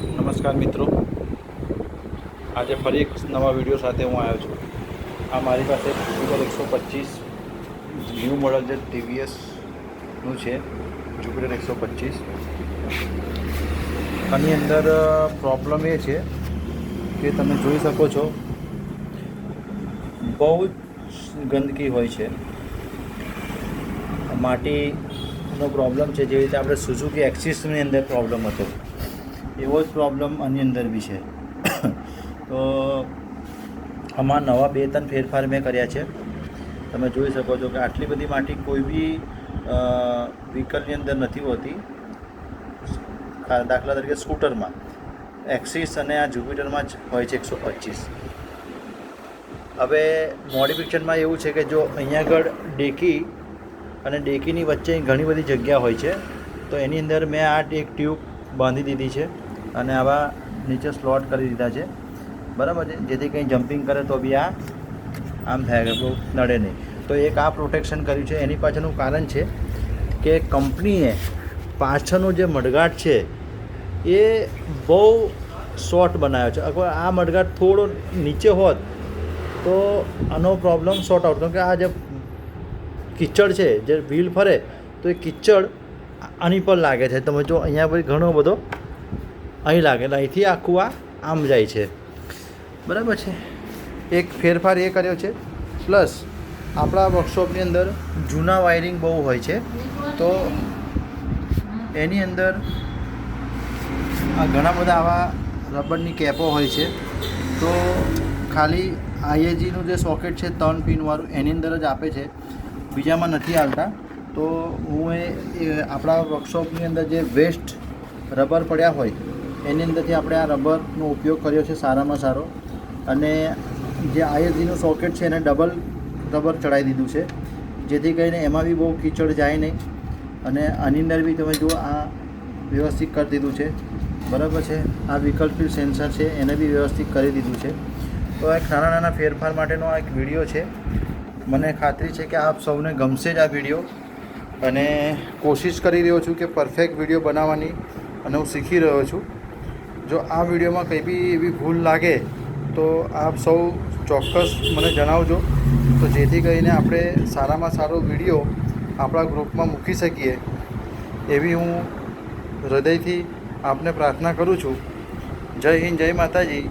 નમસ્કાર મિત્રો, આજે ફરી એક નવા વિડીયો સાથે હું આવ્યો છું. આ મારી પાસે જુપિટર 125 ન્યૂ મોડલ જે ટીવીએસનું છે. જુપિટર 125 આની અંદર પ્રોબ્લેમ એ છે કે તમે જોઈ શકો છો, બહુ જ ગંદકી હોય છે. માટીનો પ્રોબ્લેમ છે. જેવી રીતે આપણે સુઝુકી એક્સિસની અંદર પ્રોબ્લેમ હતો, એવો જ પ્રોબ્લેમ આની અંદર બી છે. તો આમાં નવા 2-3 ફેરફાર મેં કર્યા છે. તમે જોઈ શકો છો કે આટલી બધી માટી કોઈ બી વ્હીકલની અંદર નથી હોતી. દાખલા તરીકે સ્કૂટરમાં એક્સિસ અને આ જુપિટરમાં જ હોય છે 125. હવે મોડિફિકેશનમાં એવું છે કે જો અહીંયા આગળ ડેકી અને ડેકીની વચ્ચે ઘણી બધી જગ્યા હોય છે, તો એની અંદર મેં આ એક ટ્યુબ બાંધી દીધી છે અને આવા નીચે સ્લોટ કરી દીધા છે, બરાબર છે, જેથી કંઈ જમ્પિંગ કરે તો બી આ આમ થાય કે બહુ નડે નહીં. તો એક આ પ્રોટેક્શન કર્યું છે. એની પાછળનું કારણ છે કે કંપનીએ પાછળનું જે મડગાટ છે એ બહુ શોર્ટ બનાવ્યો છે. અગર આ મડગાટ થોડો નીચે હોત તો આનો પ્રોબ્લેમ સોર્ટ આઉટ. કેમ કે આ જે કિચડ છે, જે વ્હીલ ફરે તો એ કિચડ આની પર લાગે છે. તમે જો અહીંયા પછી ઘણો બધો અહીં લાગે, એટલે અહીંથી આખું આ આમ જાય છે, બરાબર છે. એક ફેરફાર એ કર્યો છે. પ્લસ આપણા વર્કશોપની અંદર જૂના વાયરિંગ બહુ હોય છે, તો એની અંદર આ ઘણા બધા આવા રબરની કેપો હોય છે. તો ખાલી આઈએજીનું જે સોકેટ છે 3 પિનવાળું એની અંદર જ આપે છે, બીજામાં નથી આવતા. તો હું એ આપણા વર્કશોપની અંદર જે વેસ્ટ રબર પડ્યા હોય એની અંદરથી આપણે આ રબરનો ઉપયોગ કર્યો છે સારામાં સારો. અને જે આઈએજીનું સોકેટ છે એને ડબલ રબર ચડાવી દીધું છે, જેથી કરીને એમાં બી બહુ કીચડ જાય નહીં. અને આની અંદર બી તમે જુઓ આ વ્યવસ્થિત કરી દીધું છે, બરાબર છે. આ વિકલ્પિત સેન્સર છે એને બી વ્યવસ્થિત કરી દીધું છે. તો એક નાના નાના ફેરફાર માટેનો આ એક વિડીયો છે. મને ખાતરી છે કે આપ સૌને ગમશે જ આ વિડીયો, અને કોશિશ કરી રહ્યો છું કે પરફેક્ટ વિડીયો બનાવવાની, અને હું શીખી રહ્યો છું. જો આ વિડીયોમાં કંઈ બી એવી ભૂલ લાગે તો આપ સૌ ચોક્કસ મને જણાવજો, તો જેથી કરીને આપણે સારામાં સારો વિડીયો આપણા ગ્રુપમાં મૂકી શકીએ એવી હું હૃદયથી આપને પ્રાર્થના કરું છું. જય હિન્દ, જય માતાજી.